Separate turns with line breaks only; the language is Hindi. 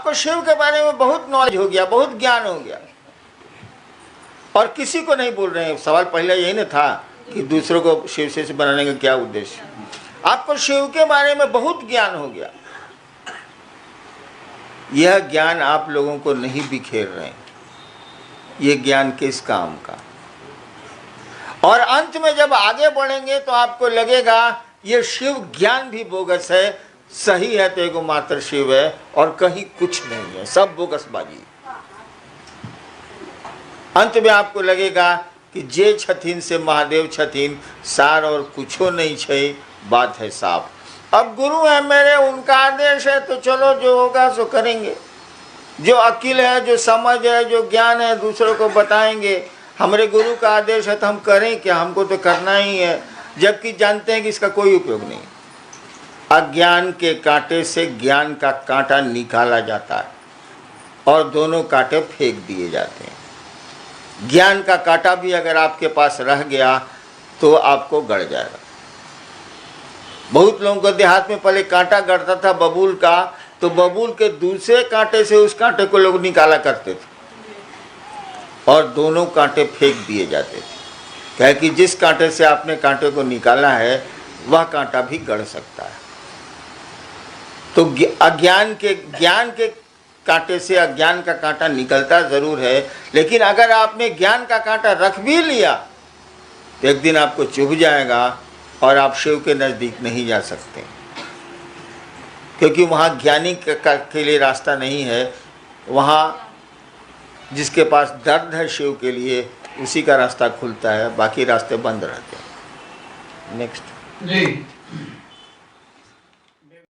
आपको शिव के बारे में बहुत नॉलेज हो गया, बहुत ज्ञान हो गया, और किसी को नहीं बोल रहे हैं। सवाल पहले यही न था कि दूसरों को शिव से बनाने का क्या उद्देश्य। आपको शिव के बारे में बहुत ज्ञान हो गया। यह ज्ञान आप लोगों को नहीं बिखेर रहे हैं, ये ज्ञान किस काम का। और अंत में जब आगे बढ़ेंगे तो आपको लगेगा ये शिव ज्ञान भी बोगस है, सही है तो एगो मात्र शिव है और कहीं कुछ नहीं है, सब बोगसबाजी। अंत में आपको लगेगा कि जे छथिन से महादेव छथिन, सार और कुछो नहीं छे, बात है साफ। अब गुरु है मेरे, उनका आदेश है तो चलो जो होगा सो करेंगे। जो अकिल है, जो समझ है, जो ज्ञान है, दूसरों को बताएंगे। हमारे गुरु का आदेश है तो हम करें क्या, हमको तो करना ही है, जबकि जानते हैं कि इसका कोई उपयोग नहीं। अज्ञान के कांटे से ज्ञान का कांटा निकाला जाता है और दोनों कांटे फेंक दिए जाते हैं। ज्ञान का कांटा भी अगर आपके पास रह गया तो आपको गड़ जाएगा। बहुत लोगों को देहात में पहले कांटा गड़ता था बबूल का, तो बबूल के दूसरे कांटे से उस कांटे को लोग निकाला करते थे और दोनों कांटे फेंक दिए जाते थे। क्या कि जिस कांटे से आपने कांटे को निकाला है वह कांटा भी गड़ सकता है। तो ज्ञान के कांटे से अज्ञान का कांटा निकलता जरूर है, लेकिन अगर आपने ज्ञान का कांटा रख भी लिया तो एक दिन आपको चुभ जाएगा और आप शिव के नज़दीक नहीं जा सकते, क्योंकि वहाँ ज्ञानी के लिए रास्ता नहीं है। वहाँ जिसके पास दर्द है शिव के लिए, उसी का रास्ता खुलता है, बाकी रास्ते बंद रहते हैं। नेक्स्ट
जी।